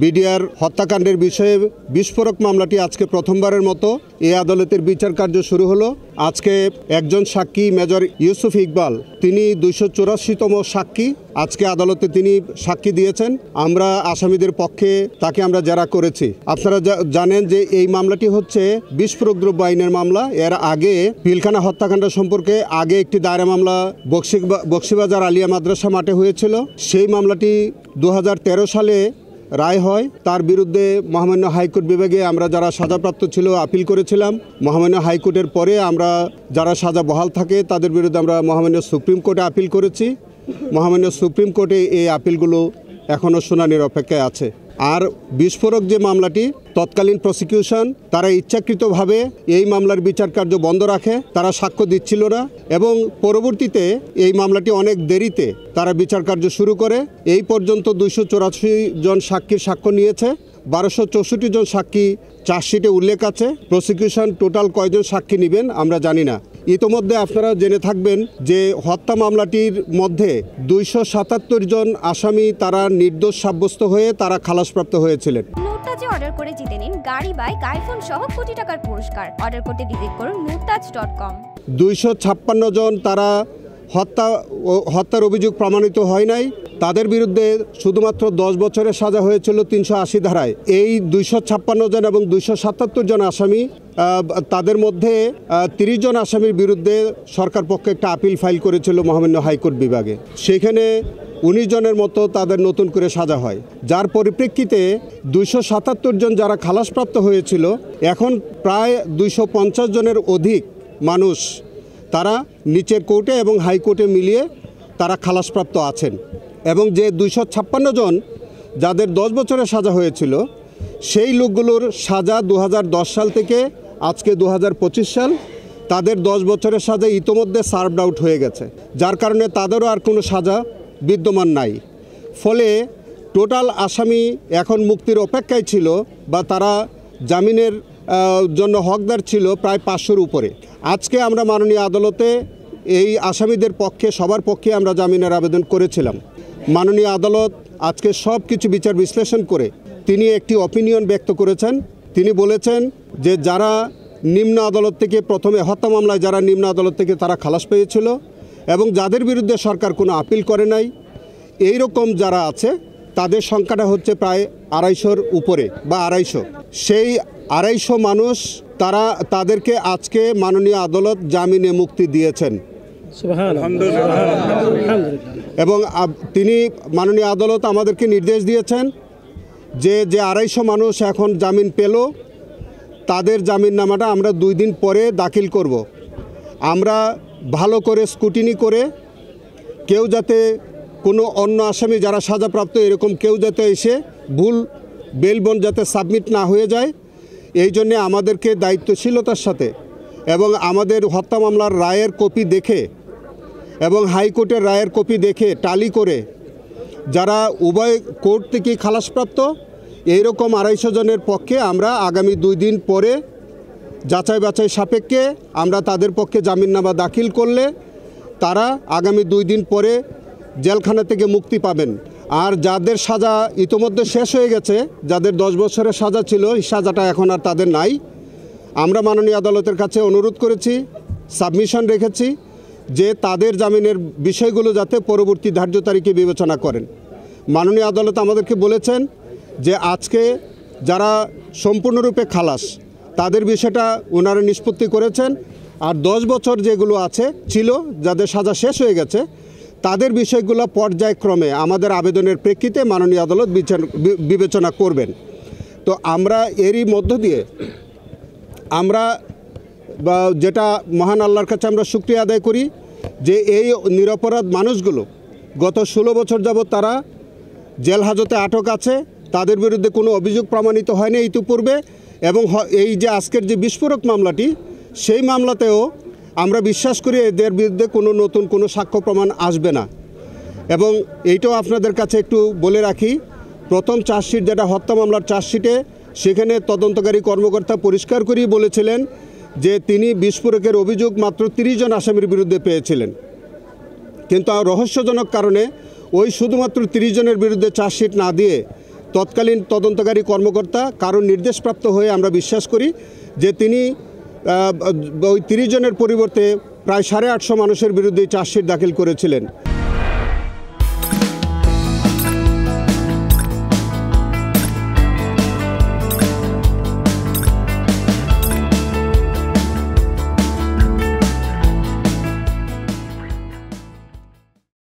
BDR হত্যাকাণ্ডের বিষয়ে বিস্ফোরক মামলাটি আজকে প্রথমবারের মতো এই আদালতের বিচার কার্য শুরু হলো। আজকে একজন সাক্ষী মেজর ইউসুফ ইকবাল, তিনি 284তম সাক্ষী, আজকে আদালতে তিনি সাক্ষী দিয়েছেন। আমরা আসামিদের পক্ষে তাকে আমরা জেরা করেছি। আপনারা জানেন যে এই মামলাটি হচ্ছে বিস্ফোরক দ্রব্য আইনের মামলা। এর আগে পিলখানা হত্যাকাণ্ড সম্পর্কে আগে একটি দায়েরা মামলা বকশিবাজার আলিয়া মাদ্রাসা মাঠে হয়েছিল। সেই মামলাটি 2013 সালে রায় হয়। তার বিরুদ্ধে মহামান্য হাইকোর্ট বিভাগে আমরা যারা সাজাপ্রাপ্ত ছিল আপিল করেছিলাম। মহামান্য হাইকোর্টের পরে আমরা যারা সাজা বহাল থাকে তাদের বিরুদ্ধে আমরা মহামান্য সুপ্রিম কোর্টে আপিল করেছি। মহামান্য সুপ্রিম কোর্টে এই আপিলগুলো এখনও শুনানির অপেক্ষায় আছে। আর বিস্ফোরক যে মামলাটি, তৎকালীন প্রসিকিউশন তারা ইচ্ছাকৃতভাবে এই মামলার বিচার কার্য বন্ধ রাখে, তারা সাক্ষ্য দিচ্ছিল না এবং পরবর্তীতে এই মামলাটি অনেক দেরিতে তারা বিচার কার্য শুরু করে। এই পর্যন্ত 284 জন সাক্ষীর সাক্ষ্য নিয়েছে। 1264 জন সাক্ষী চার্জশিটে উল্লেখ আছে। প্রসিকিউশন টোটাল কয়জন সাক্ষী নেবেন আমরা জানি না। ইতোমধ্যে আপনারা জেনে থাকবেন যে হত্যা মামলাটির মধ্যে 277 জন আসামি তারা নির্দোষ সাব্যস্ত হয়ে তারা খালাসপ্রাপ্ত হয়েছিলেন। নুরতাজে অর্ডার করে জিতে নিন গাড়ি, বাইক, আইফোন সহ কোটি টাকার পুরস্কার। অর্ডার করতে ভিজিট করুন nurtaj.com। 256 জন তারা হত্যার অভিযোগ প্রমাণিত হয় নাই। তাদের বিরুদ্ধে শুধুমাত্র 10 বছরের সাজা হয়েছিল 380 ধারায়। এই 256 জন এবং 277 জন আসামি, তাদের মধ্যে 30 জন আসামির বিরুদ্ধে সরকার পক্ষে একটা আপিল ফাইল করেছিল মহামান্য হাইকোর্ট বিভাগে। সেখানে 19 জনের মতো তাদের নতুন করে সাজা হয়, যার পরিপ্রেক্ষিতে 277 জন যারা খালাসপ্রাপ্ত হয়েছিল, এখন প্রায় 250 জনের অধিক মানুষ তারা নিচের কোর্টে এবং হাইকোর্টে মিলিয়ে তারা খালাসপ্রাপ্ত আছেন। এবং যে 256 জন যাদের 10 বছরের সাজা হয়েছিল, সেই লোকগুলোর সাজা 2010 সাল থেকে আজকে 2025 সাল, তাদের 10 বছরের সাজা ইতোমধ্যে সার্ভড আউট হয়ে গেছে, যার কারণে তাদেরও আর কোনো সাজা বিদ্যমান নাই। ফলে টোটাল আসামি এখন মুক্তির অপেক্ষায় ছিল বা তারা জামিনের জন্য হকদার ছিল প্রায় 500-র উপরে। আজকে আমরা মাননীয় আদালতে এই আসামিদের পক্ষে সবার পক্ষে আমরা জামিনের আবেদন করেছিলাম। মাননীয় আদালত আজকে সব কিছু বিচার বিশ্লেষণ করে তিনি একটি অপিনিয়ন ব্যক্ত করেছেন। তিনি বলেছেন যে যারা নিম্ন আদালত থেকে প্রথমে হত্যা মামলায় যারা নিম্ন আদালত থেকে তারা খালাস পেয়েছিল এবং যাদের বিরুদ্ধে সরকার কোনো আপিল করে নাই, এই রকম যারা আছে তাদের সংখ্যাটা হচ্ছে প্রায় 250-র উপরে বা 250। সেই 250 মানুষ তাদেরকে আজকে মাননীয় আদালত জামিনে মুক্তি দিয়েছেন এবং তিনি মাননীয় আদালত আমাদেরকে নির্দেশ দিয়েছেন যে 250 মানুষ এখন জামিন পেল, তাদের জামিননামাটা আমরা 2 দিন পরে দাখিল করব। আমরা ভালো করে স্ক্রুটিনি করে কেউ যাতে কোনো অন্য আসামি যারা সাজাপ্রাপ্ত এরকম কেউ যাতে এসে ভুল বেল বন্ড যাতে সাবমিট না হয়ে যায়, এই জন্যে আমাদেরকে দায়িত্বশীলতার সাথে এবং আমাদের হত্যা মামলার রায়ের কপি দেখে এবং হাইকোর্টের রায়ের কপি দেখে টালি করে যারা উভয় কোর্ট থেকে খালাসপ্রাপ্ত এইরকম 250 জনের পক্ষে আমরা আগামী 2 দিন পরে যাচাই বাছাই সাপেক্ষে আমরা তাদের পক্ষে জামিননামা দাখিল করলে তারা আগামী 2 দিন পরে জেলখানা থেকে মুক্তি পাবেন। আর যাদের সাজা ইতোমধ্যে শেষ হয়ে গেছে, যাদের 10 বছরের সাজা ছিল, এই সাজাটা এখন আর তাদের নাই। আমরা মাননীয় আদালতের কাছে অনুরোধ করেছি, সাবমিশন রেখেছি যে তাদের জামিনের বিষয়গুলো যাতে পরবর্তী ধার্য তারিখে বিবেচনা করেন। মাননীয় আদালত আমাদেরকে বলেছেন যে আজকে যারা সম্পূর্ণরূপে খালাস তাদের বিষয়টা ওনারা নিষ্পত্তি করেছেন, আর 10 বছর যেগুলো ছিল যাদের সাজা শেষ হয়ে গেছে তাদের বিষয়গুলো পর্যায়ক্রমে আমাদের আবেদনের প্রেক্ষিতে মাননীয় আদালত বিবেচনা করবেন। তো আমরা এরই মধ্য দিয়ে আমরা যেটা মহান আল্লাহর কাছে আমরা শুকরিয়া আদায় করি যে এই নিরপরাধ মানুষগুলো গত 16 বছর যাবৎ তারা জেল হাজতে আটক আছে, তাদের বিরুদ্ধে কোনো অভিযোগ প্রমাণিত হয়নি ইতিপূর্বে, এবং এই যে আজকের যে বিস্ফোরক মামলাটি, সেই মামলাতেও আমরা বিশ্বাস করি এদের বিরুদ্ধে কোনো নতুন কোনো সাক্ষ্য প্রমাণ আসবে না। এবং এইটাও আপনাদের কাছে একটু বলে রাখি, প্রথম চার্জশিট যেটা হত্যা মামলার চার্জশিটে, সেখানে তদন্তকারী কর্মকর্তা পরিষ্কার করেই বলেছিলেন যে তিনি বিস্ফোরকের অভিযোগ মাত্র 30 জন আসামির বিরুদ্ধে পেয়েছিলেন, কিন্তু রহস্যজনক কারণে ওই শুধুমাত্র 30 জনের বিরুদ্ধে চার্জশিট না দিয়ে তৎকালীন তদন্তকারী কর্মকর্তা কারণ নির্দেশপ্রাপ্ত হয়ে আমরা বিশ্বাস করি যে তিনি ওই 30 জনের পরিবর্তে প্রায় 850 মানুষের বিরুদ্ধে চার্জশিট দাখিল করেছিলেন।